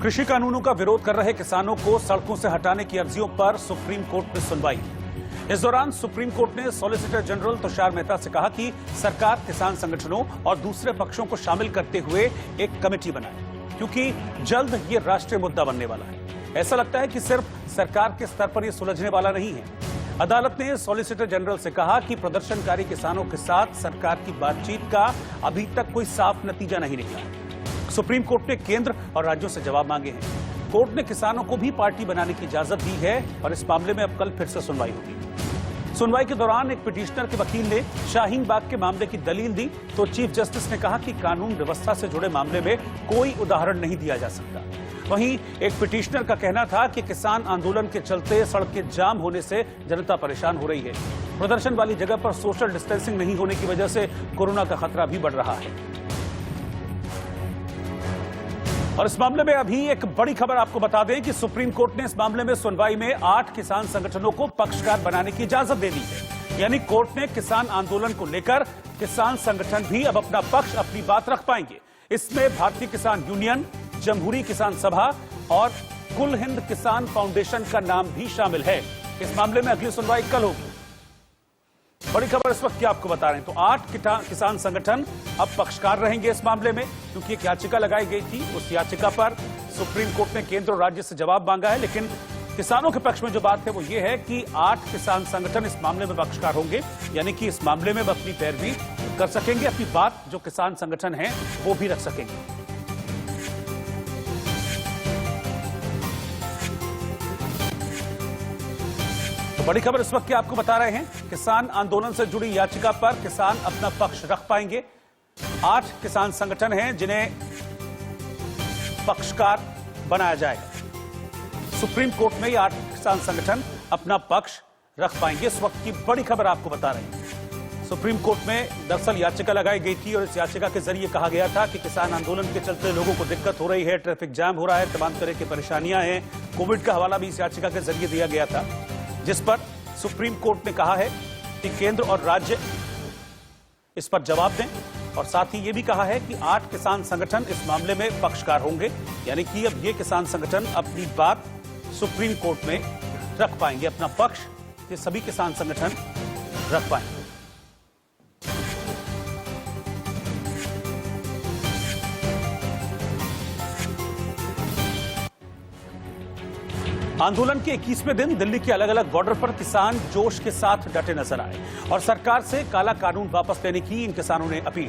कृषि कानूनों का विरोध कर रहे किसानों को सड़कों से हटाने की अर्जियों पर सुप्रीम कोर्ट में सुनवाई। इस दौरान सुप्रीम कोर्ट ने सॉलिसिटर जनरल तुषार मेहता से कहा कि सरकार किसान संगठनों और दूसरे पक्षों को शामिल करते हुए एक कमेटी बनाए, क्योंकि जल्द ये राष्ट्रीय मुद्दा बनने वाला है। ऐसा लगता है कि सिर्फ सरकार के स्तर पर यह सुलझने वाला नहीं है। अदालत ने सॉलिसिटर जनरल से कहा कि प्रदर्शनकारी किसानों के साथ सरकार की बातचीत का अभी तक कोई साफ नतीजा नहीं निकला। सुप्रीम कोर्ट ने केंद्र और राज्यों से जवाब मांगे हैं। कोर्ट ने किसानों को भी पार्टी बनाने की इजाजत दी है और इस मामले में अब कल फिर से सुनवाई होगी। सुनवाई के दौरान एक पिटीशनर के वकील ने शाहीन बाग के मामले की दलील दी तो चीफ जस्टिस ने कहा कि कानून व्यवस्था से जुड़े मामले में कोई उदाहरण नहीं दिया जा सकता। वहीं एक पिटीशनर का कहना था कि किसान आंदोलन के चलते सड़कें जाम होने से जनता परेशान हो रही है। प्रदर्शन वाली जगह पर सोशल डिस्टेंसिंग नहीं होने की वजह से कोरोना का खतरा भी बढ़ रहा है। और इस मामले में अभी एक बड़ी खबर आपको बता दें कि सुप्रीम कोर्ट ने इस मामले में सुनवाई में 8 किसान संगठनों को पक्षकार बनाने की इजाजत दे दी है। यानी कोर्ट ने किसान आंदोलन को लेकर किसान संगठन भी अब अपना पक्ष, अपनी बात रख पाएंगे। इसमें भारतीय किसान यूनियन, जमहूरी किसान सभा और कुल हिंद किसान फाउंडेशन का नाम भी शामिल है। इस मामले में अगली सुनवाई कल होगी। बड़ी खबर इस वक्त क्या आपको बता रहे हैं, तो 8 किसान संगठन अब पक्षकार रहेंगे इस मामले में, क्योंकि एक याचिका लगाई गई थी। उस याचिका पर सुप्रीम कोर्ट ने केंद्र और राज्य से जवाब मांगा है, लेकिन किसानों के पक्ष में जो बात है वो ये है कि 8 किसान संगठन इस मामले में पक्षकार होंगे, यानी कि इस मामले में अपनी पैरवी कर सकेंगे, अपनी बात जो किसान संगठन है वो भी रख सकेंगे। तो बड़ी खबर इस वक्त क्या आपको बता रहे हैं, किसान आंदोलन से जुड़ी याचिका पर किसान अपना पक्ष रख पाएंगे। 8 किसान संगठन हैं जिन्हें पक्षकार बनाया जाएगा। सुप्रीम कोर्ट में ये 8 किसान संगठन अपना पक्ष रख पाएंगे। इस वक्त की बड़ी खबर आपको बता रहे हैं, सुप्रीम कोर्ट में दरअसल याचिका लगाई गई थी और इस याचिका के जरिए कहा गया था कि किसान आंदोलन के चलते लोगों को दिक्कत हो रही है, ट्रैफिक जाम हो रहा है, तमाम तरह की परेशानियां हैं। कोविड का हवाला भी इस याचिका के जरिए दिया गया था, जिस पर सुप्रीम कोर्ट ने कहा है कि केंद्र और राज्य इस पर जवाब दें, और साथ ही यह भी कहा है कि 8 किसान संगठन इस मामले में पक्षकार होंगे, यानी कि अब ये किसान संगठन अपनी बात सुप्रीम कोर्ट में रख पाएंगे, अपना पक्ष ये सभी किसान संगठन रख पाएंगे। आंदोलन के 21वें दिन दिल्ली के अलग अलग बॉर्डर पर किसान जोश के साथ डटे नजर आए और सरकार से काला कानून वापस लेने की इन किसानों ने अपील।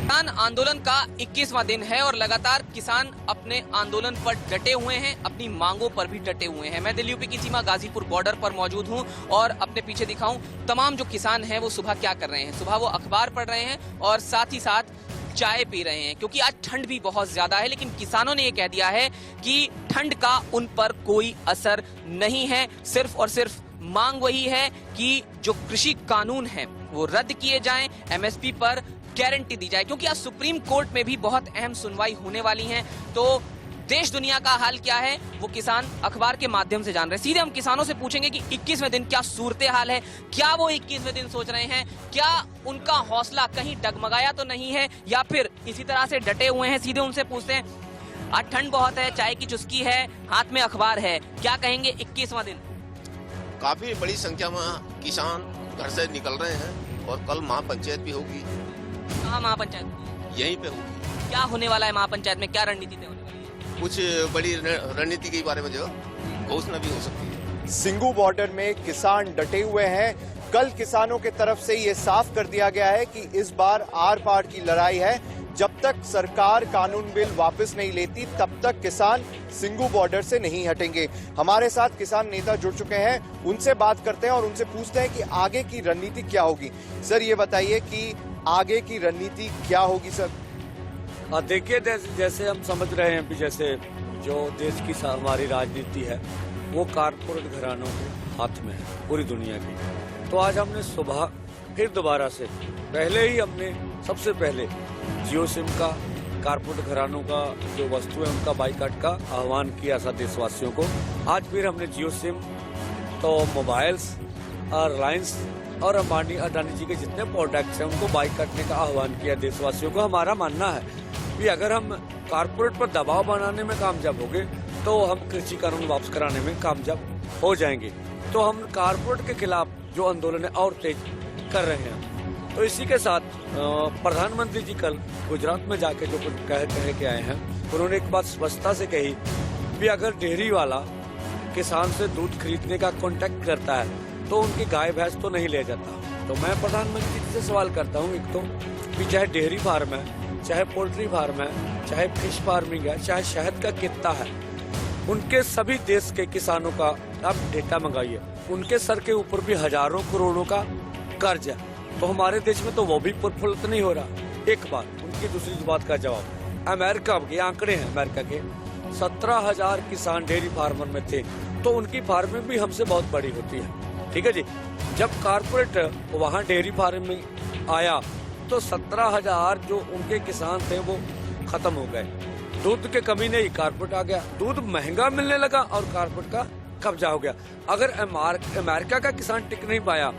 किसान आंदोलन का 21वां दिन है और लगातार किसान अपने आंदोलन पर डटे हुए हैं, अपनी मांगों पर भी डटे हुए हैं। मैं दिल्ली यूपी की सीमा गाजीपुर बॉर्डर पर मौजूद हूं और अपने पीछे दिखाऊं तमाम जो किसान हैं वो सुबह क्या कर रहे हैं। सुबह वो अखबार पढ़ रहे हैं और साथ ही साथ चाय पी रहे हैं, क्योंकि आज ठंड भी बहुत ज्यादा है। लेकिन किसानों ने यह कह दिया है कि ठंड का उन पर कोई असर नहीं है। सिर्फ और सिर्फ मांग वही है कि जो कृषि कानून है वो रद्द किए जाएं, एमएसपी पर गारंटी दी जाए, क्योंकि आज सुप्रीम कोर्ट में भी बहुत अहम सुनवाई होने वाली है। तो देश दुनिया का हाल क्या है वो किसान अखबार के माध्यम से जान रहे हैं। सीधे हम किसानों से पूछेंगे कि 21वें दिन क्या सूरत हाल है, क्या वो 21वें दिन सोच रहे हैं, क्या उनका हौसला कहीं डगमगाया तो नहीं है या फिर इसी तरह से डटे हुए हैं। सीधे उनसे पूछते हैं। आज ठंड बहुत है, चाय की चुस्की है, हाथ में अखबार है, क्या कहेंगे 21वां दिन? काफी बड़ी संख्या में किसान घर से निकल रहे हैं और कल महापंचायत भी होगी। कहाँ महापंचायत? यहीं पे होगी। क्या होने वाला है महापंचायत में, क्या रणनीति होने वाली है? कुछ बड़ी रणनीति के बारे में जो घोषणा भी हो सकती है। सिंगू बॉर्डर में किसान डटे हुए हैं। कल किसानों के तरफ से ये साफ कर दिया गया है कि इस बार आर पार की लड़ाई है। जब तक सरकार कानून बिल वापस नहीं लेती तब तक किसान सिंगू बॉर्डर से नहीं हटेंगे। हमारे साथ किसान नेता जुड़ चुके हैं, उनसे बात करते हैं और उनसे पूछते हैं कि आगे की रणनीति क्या होगी। सर ये बताइए कि आगे की रणनीति क्या होगी सर? देखिए, जैसे हम समझ रहे हैं कि जैसे जो देश की हमारी राजनीति है वो कारपोरेट घरानों के हाथ में है पूरी दुनिया की। तो आज हमने सुबह फिर दोबारा से पहले ही हमने सबसे पहले जियो सिम का कारपोरेट घरानों का जो वस्तु है उनका बाइकाट का आह्वान किया था देशवासियों को। आज फिर हमने जियो सिम तो मोबाइल्स और रिलायंस और अंबानी अडानी जी के जितने प्रोडक्ट्स हैं उनको बाइक काटने का आह्वान किया देशवासियों को। हमारा मानना है भी अगर हम कारपोरेट पर दबाव बनाने में कामयाब होंगे तो हम कृषि कानून वापस कराने में कामयाब हो जाएंगे। तो हम कारपोरेट के खिलाफ जो आंदोलन है और तेज कर रहे हैं। तो इसी के साथ प्रधानमंत्री जी कल गुजरात में जाके जो कुछ कह के आए हैं, उन्होंने एक बात स्पष्टता से कही कि अगर डेयरी वाला किसान से दूध खरीदने का कॉन्टेक्ट करता है तो उनकी गाय भैंस तो नहीं ले जाता। तो मैं प्रधानमंत्री जी से सवाल करता हूँ, एक तो कि चाहे डेयरी फार्म है, चाहे पोल्ट्री फार्म है, चाहे फिश फार्मिंग है, चाहे शहद का कित्ता है, उनके सभी देश के किसानों का आप डेटा मंगाइए। उनके सर के ऊपर भी हजारों करोड़ों का कर्ज है, तो हमारे देश में तो वो भी प्रफुल्लित नहीं हो रहा। एक बात। उनकी दूसरी बात का जवाब, अमेरिका के आंकड़े हैं, अमेरिका के 17,000 किसान डेयरी फार्मर में थे, तो उनकी फार्मिंग भी हमसे बहुत बड़ी होती है। ठीक है जी। जब कारपोरेट वहाँ डेयरी फार्म में आया तो 17,000 जो उनके किसान थे वो खत्म हो गए। दूध के कमी नहीं, कारपोरेट आ गया, दूध महंगा मिलने लगा और कारपोरेट का कब्जा हो गया। अगर अमेरिका का किसान टिक नहीं पाया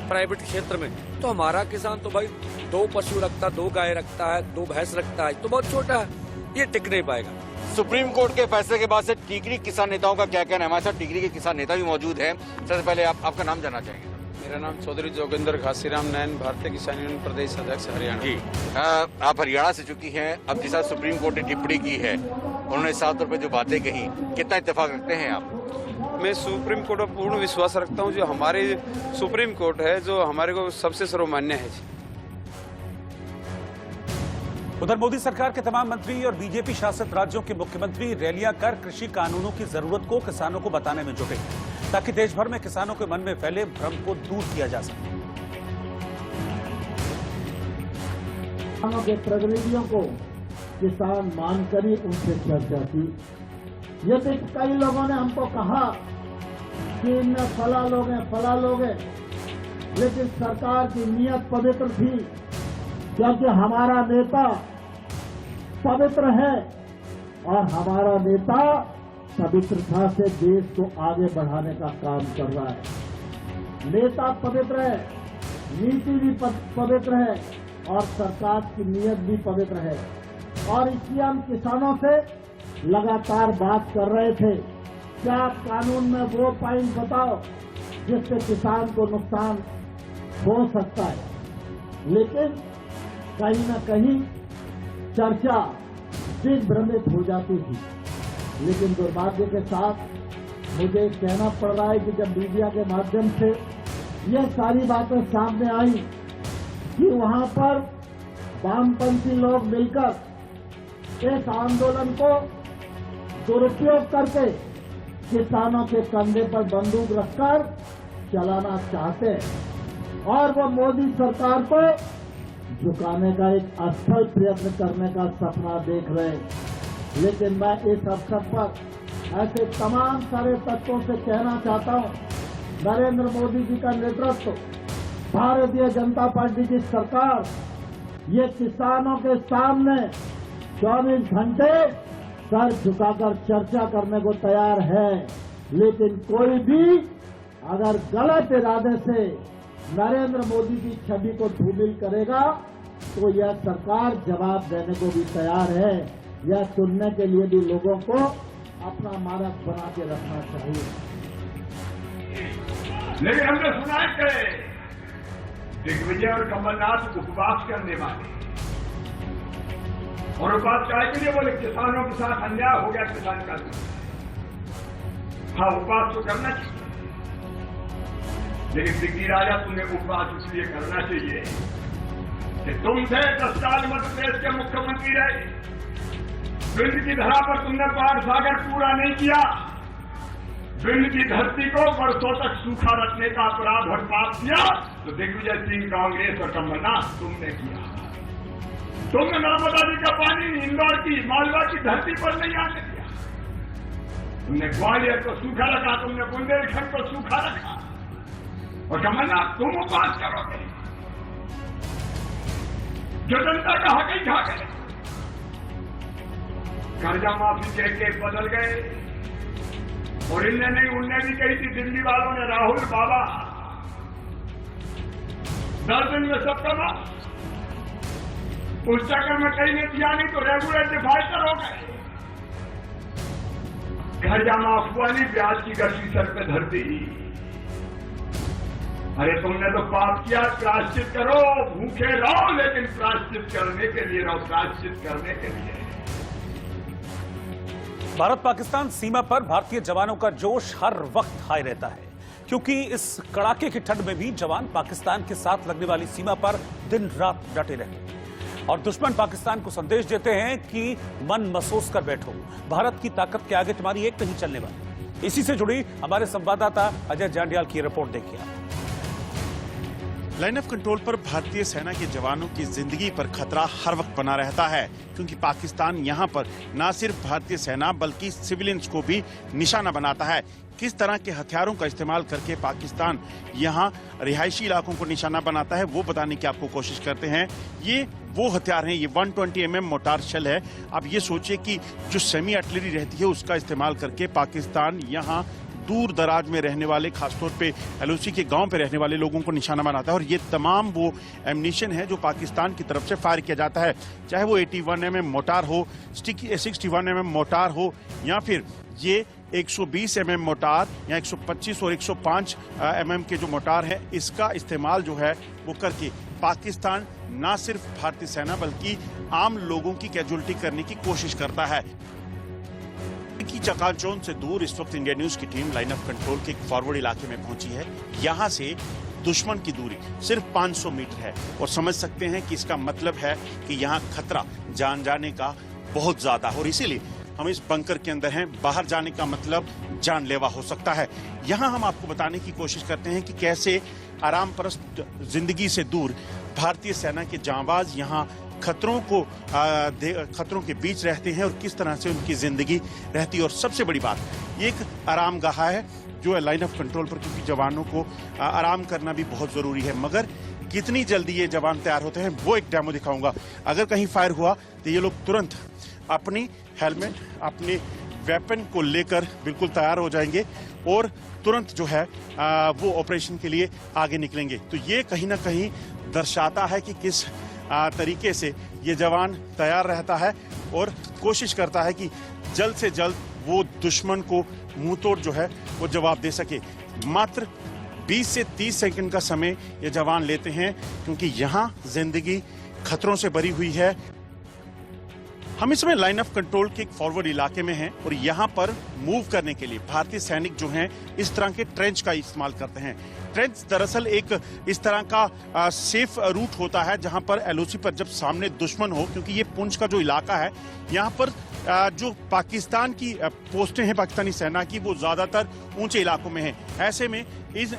प्राइवेट क्षेत्र में, तो हमारा किसान तो भाई 2 पशु रखता, 2 गाय रखता है, 2 भैंस रखता है, तो बहुत छोटा है, ये टिक नहीं पाएगा। सुप्रीम कोर्ट के फैसले के बाद से टिकरी किसान नेताओं का क्या कहना है? हमारे साथ टिकरी के किसान नेता भी मौजूद हैं। सबसे पहले आपका नाम जानना चाहेंगे। मेरा नाम चौधरी जोगिंदर घासीराम नैन, भारतीय किसान यूनियन प्रदेश अध्यक्ष हरियाणा। जी, आप हरियाणा से चुकी हैं। अब जिस सुप्रीम कोर्ट ने टिप्पणी की है, उन्होंने साफ तौर पर जो बातें कही, कितना इत्तेफाक रखते हैं आप? मैं सुप्रीम कोर्ट पर पूर्ण विश्वास रखता हूं। जो हमारी सुप्रीम कोर्ट है, जो हमारे को सबसे सर्वमान्य है। उधर मोदी सरकार के तमाम मंत्री और बीजेपी शासित राज्यों के मुख्यमंत्री रैलियां कर कृषि कानूनों की जरूरत को किसानों को बताने में जुटे, ताकि देश भर में किसानों के मन में फैले भ्रम को दूर किया जा सके। किसानों के प्रतिनिधियों को किसान मानकर ही उनसे चर्चा की। यदि कई लोगों ने हमको कहा कि इनमें फला लोग हैं, लेकिन सरकार की नीयत पवित्र थी, क्योंकि हमारा नेता पवित्र है और हमारा नेता पवित्रता से देश को आगे बढ़ाने का काम कर रहा है। नेता पवित्र है, नीति भी पवित्र है और सरकार की नीयत भी पवित्र है। और इसलिए हम किसानों से लगातार बात कर रहे थे, क्या कानून में वो पॉइंट बताओ जिससे किसान को नुकसान हो सकता है। लेकिन कहीं न कहीं चर्चा दिग्भ्रमित हो जाती थी। लेकिन दुर्भाग्य के साथ मुझे कहना पड़ रहा है कि जब मीडिया के माध्यम से ये सारी बातें सामने आई कि वहां पर वामपंथी लोग मिलकर इस आंदोलन को दुरुपयोग करके किसानों के कंधे पर बंदूक रखकर चलाना चाहते हैं और वो मोदी सरकार को झुकाने का एक असफल प्रयत्न करने का सपना देख रहे हैं। लेकिन मैं इस अवसर पर ऐसे तमाम सारे तत्वों से कहना चाहता हूं, नरेंद्र मोदी जी का नेतृत्व, भारतीय जनता पार्टी की सरकार ये किसानों के सामने 24 घंटे सर झुकाकर चर्चा करने को तैयार है। लेकिन कोई भी अगर गलत इरादे से नरेंद्र मोदी की छवि को धूमिल करेगा तो यह सरकार जवाब देने को भी तैयार है। यह सुनने के लिए भी लोगों को अपना मार्ग बना के रखना चाहिए। लेकिन हमने सुना है कि दिग्विजय और कमलनाथ उपवास करने वाले, और उपवास चाहे के लिए बोले किसानों के साथ अन्याय हो गया, किसान का। हाँ, उपवास तो करना चाहिए, लेकिन दिग्गी राजा तुम्हें उपवास इसलिए करना चाहिए कि तुम थे 10 साल मध्य प्रदेश के मुख्यमंत्री रहे, विंध्य की धरा पर तुमने पार सागर पूरा नहीं किया, विंध्य की धरती को वर्षों तक सूखा रखने का अपराध और पाप किया, तो दिग्विजय सिंह, कांग्रेस और कमलनाथ तुमने किया। तुमने नर्मदा जी का पानी इंदौर की, मालवा की धरती पर नहीं आने दिया, तुमने ग्वालियर को सूखा रखा, तुमने बुंदेलखंड को सूखा रखा, और कमलनाथ तुम उपवास करोगे जो जनता का हक ही खा गए। कर्जा माफी कह के बदल गए, और इनने नहीं उनने भी कही थी दिल्ली वालों ने, राहुल बाबा 10 दिन में सब कमा। उस चक्कर में कहीं ने दिया नहीं तो रेगुलर डिफाल्टर हो गए। घर जाना अफवाह नहीं, ब्याज की गश्ती सर पे धर दी। अरे तुमने तो पाप किया, प्रायश्चित करो, भूखे रहो लेकिन प्रायश्चित करने के लिए रहो, प्रायश्चित करने के लिए। भारत पाकिस्तान सीमा पर भारतीय जवानों का जोश हर वक्त हाई रहता है, क्योंकि इस कड़ाके की ठंड में भी जवान पाकिस्तान के साथ लगने वाली सीमा पर दिन रात डटे रहते हैं और दुश्मन पाकिस्तान को संदेश देते हैं कि मन महसूस कर बैठो, भारत की ताकत के आगे तुम्हारी एक नहीं चलने वाली। इसी से जुड़ी हमारे संवाददाता अजय जांडियाल की रिपोर्ट देखिए। लाइन ऑफ कंट्रोल पर भारतीय सेना के जवानों की जिंदगी पर खतरा हर वक्त बना रहता है, क्योंकि पाकिस्तान यहां पर न सिर्फ भारतीय सेना बल्कि सिविलियंस को भी निशाना बनाता है। किस तरह के हथियारों का इस्तेमाल करके पाकिस्तान यहां रिहायशी इलाकों को निशाना बनाता है वो बताने की आपको कोशिश करते हैं। ये वो हथियार हैं, ये 120 mm मोटार शेल है। अब ये सोचिए कि जो सेमी आर्टिलरी रहती है उसका इस्तेमाल करके पाकिस्तान यहां दूर दराज में रहने वाले, खासतौर पे एलओसी के गांव पे रहने वाले लोगों को निशाना बनाता है। और ये तमाम वो एम्यूनिशन है जो पाकिस्तान की तरफ से फायर किया जाता है, चाहे वो 81 mm मोटार हो, 61 mm मोटार हो, या फिर ये 120 mm मोटार या 125 और 105 mm के जो मोटार है, इसका इस्तेमाल जो है वो करके पाकिस्तान न सिर्फ भारतीय सेना बल्कि आम लोगों की कैजुअलिटी करने की कोशिश करता है। की चकाचौंध से दूर इस वक्त इंडिया न्यूज की टीम लाइन ऑफ कंट्रोल के एक फॉरवर्ड इलाके में पहुंची है। यहां से दुश्मन की दूरी सिर्फ 500 मीटर है और समझ सकते हैं कि इसका मतलब है कि यहां खतरा जान जाने का बहुत ज्यादा, और इसीलिए हम इस बंकर के अंदर हैं। बाहर जाने का मतलब जानलेवा हो सकता है। यहां हम आपको बताने की कोशिश करते हैं कि कैसे आराम परस्त जिंदगी से दूर भारतीय सेना के जांबाज यहां खतरों के बीच रहते हैं और किस तरह से उनकी जिंदगी रहती है। और सबसे बड़ी बात, ये एक आराम गाह है जो है लाइन ऑफ कंट्रोल पर, क्योंकि जवानों को आराम करना भी बहुत जरूरी है। मगर कितनी जल्दी ये जवान तैयार होते हैं वो एक डेमो दिखाऊंगा। अगर कहीं फायर हुआ तो ये लोग तुरंत अपनी हेलमेट, अपने वेपन को लेकर बिल्कुल तैयार हो जाएंगे और तुरंत जो है वो ऑपरेशन के लिए आगे निकलेंगे। तो ये कहीं ना कहीं दर्शाता है कि किस तरीके से ये जवान तैयार रहता है और कोशिश करता है कि जल्द से जल्द वो दुश्मन को मुंहतोड़ जो है वो जवाब दे सके। मात्र 20 से 30 सेकंड का समय ये जवान लेते हैं, क्योंकि यहाँ जिंदगी खतरों से भरी हुई है। हम इस समय लाइन ऑफ कंट्रोल के एक फॉरवर्ड इलाके में हैं और यहाँ पर मूव करने के लिए भारतीय सैनिक जो हैं इस तरह के ट्रेंच का इस्तेमाल करते हैं। ट्रेंच दरअसल एक इस तरह का सेफ रूट होता है जहां पर एलओसी पर जब सामने दुश्मन हो, क्योंकि ये पुंछ का जो इलाका है यहाँ पर जो पाकिस्तान की पोस्टें हैं पाकिस्तानी सेना की वो ज्यादातर ऊंचे इलाकों में हैं। ऐसे में इस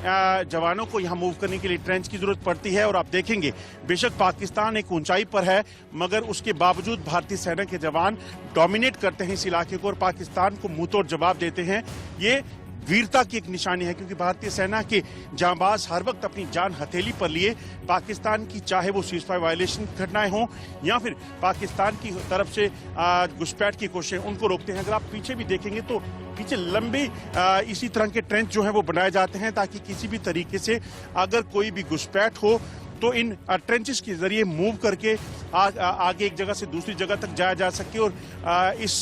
जवानों को यहाँ मूव करने के लिए ट्रेंच की जरूरत पड़ती है। और आप देखेंगे बेशक पाकिस्तान एक ऊंचाई पर है, मगर उसके बावजूद भारतीय सेना के जवान डोमिनेट करते हैं इस इलाके को और पाकिस्तान को मुंहतोड़ जवाब देते हैं। ये वीरता की एक निशानी है, क्योंकि भारतीय सेना के जांबाज हर वक्त अपनी जान हथेली पर लिए पाकिस्तान की, चाहे वो सीजफायर वायलेशन घटनाएं हों या फिर पाकिस्तान की तरफ से घुसपैठ की कोशिशें, उनको रोकते हैं। अगर आप पीछे भी देखेंगे तो पीछे लंबे इसी तरह के ट्रेंच जो है वो बनाए जाते हैं, ताकि किसी भी तरीके से अगर कोई भी घुसपैठ हो तो इन ट्रेंचेस के जरिए मूव करके आगे एक जगह से दूसरी जगह तक जाया जा सके और इस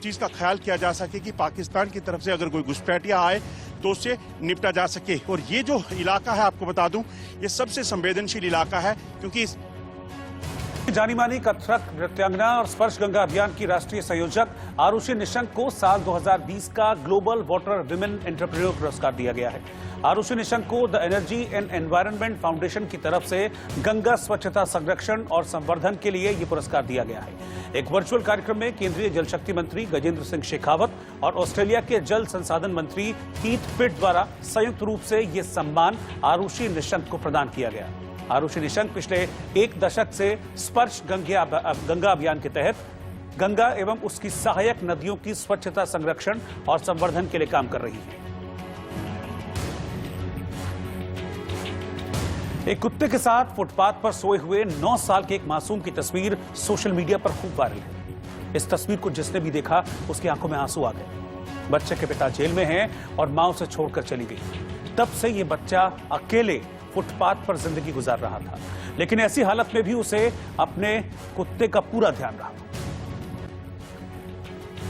चीज का ख्याल किया जा सके कि पाकिस्तान की तरफ से अगर कोई घुसपैठिया आए तो उससे निपटा जा सके। और ये जो इलाका है आपको बता दूं, ये सबसे संवेदनशील इलाका है, क्योंकि इस जानी मानी कथक नृत्यांगना और स्पर्श गंगा अभियान की राष्ट्रीय संयोजक आरुषि निशंक को साल 2020 का ग्लोबल वाटर विमेन एंटरप्रेन्योर पुरस्कार दिया गया है। आरुषि निशंक को the energy and environment foundation की तरफ से गंगा स्वच्छता संरक्षण और संवर्धन के लिए यह पुरस्कार दिया गया है। एक वर्चुअल कार्यक्रम में केंद्रीय जल शक्ति मंत्री गजेंद्र सिंह शेखावत और ऑस्ट्रेलिया के जल संसाधन मंत्री कीथ पिट द्वारा संयुक्त रूप से यह सम्मान आरुषि निशंक को प्रदान किया गया। आरुषि निशंक पिछले एक दशक से स्पर्श गंगा अभियान के तहत गंगा एवं उसकी सहायक नदियों की स्वच्छता संरक्षण और संवर्धन के लिए काम कर रही है। एक कुत्ते के साथ फुटपाथ पर सोए हुए 9 साल के एक मासूम की तस्वीर सोशल मीडिया पर खूब वायरल है। इस तस्वीर को जिसने भी देखा उसकी आंखों में आंसू आ गए। बच्चे के पिता जेल में हैं और मां उसे छोड़कर चली गई। तब से ये बच्चा अकेले फुटपाथ पर जिंदगी गुजार रहा था, लेकिन ऐसी हालत में भी उसे अपने कुत्ते का पूरा ध्यान रहा।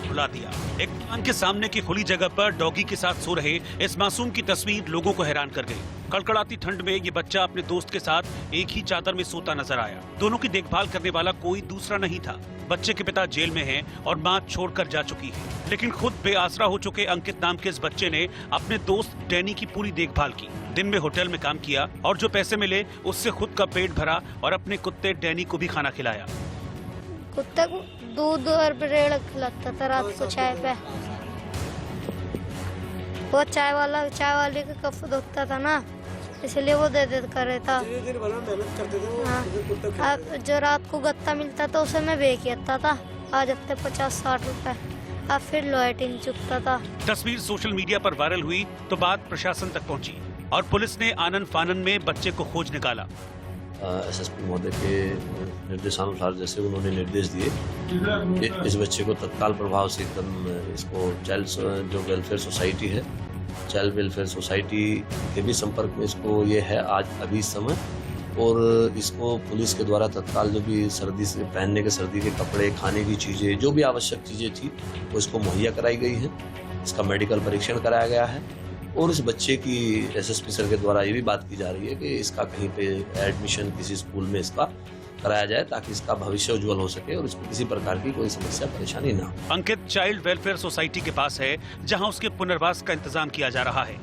रुला दिया। एक दुकान के सामने की खुली जगह पर डॉगी के साथ सो रहे इस मासूम की तस्वीर लोगों को हैरान कर गई। कड़कड़ाती ठंड में ये बच्चा अपने दोस्त के साथ एक ही चादर में सोता नजर आया। दोनों की देखभाल करने वाला कोई दूसरा नहीं था। बच्चे के पिता जेल में हैं और मां छोड़कर जा चुकी है, लेकिन खुद बेआसरा हो चुके अंकित नाम के इस बच्चे ने अपने दोस्त डैनी की पूरी देखभाल की। दिन में होटल में काम किया और जो पैसे मिले उससे खुद का पेट भरा और अपने कुत्ते डैनी को भी खाना खिलाया। कुत्ते को दूध और ब्रेड खिलाता था रात को चाय पे। वो चाय वाले का कप धोता था ना, इसलिए वो दे देता रहता। हाँ, जो रात को गत्ता मिलता था उसे मैं बेच आता था। आज हफ्ते 50-60 रुपए, अब फिर लॉयटिंग चुकता था। तस्वीर सोशल मीडिया पर वायरल हुई तो बात प्रशासन तक पहुंची और पुलिस ने आनन फानन में बच्चे को खोज निकाला। एसएसपी महोदय के निर्देशानुसार जैसे उन्होंने निर्देश दिए, इस बच्चे को तत्काल प्रभाव से एकदम इसको चाइल्ड जो वेलफेयर सोसाइटी है, चाइल्ड वेलफेयर सोसाइटी के भी संपर्क में इसको ये है आज अभी इस समय, और इसको पुलिस के द्वारा तत्काल जो भी सर्दी से पहनने के सर्दी के कपड़े, खाने की चीज़ें, जो भी आवश्यक चीज़ें थी वो इसको मुहैया कराई गई है। इसका मेडिकल परीक्षण कराया गया है और इस बच्चे की एसएसपी सर के द्वारा ये भी बात की जा रही है कि इसका कहीं पे एडमिशन किसी स्कूल में इसका कराया जाए ताकि इसका भविष्य उज्जवल हो सके और इसको किसी प्रकार की कोई समस्या परेशानी ना हो। अंकित चाइल्ड वेलफेयर सोसाइटी के पास है, जहां उसके पुनर्वास का इंतजाम किया जा रहा है।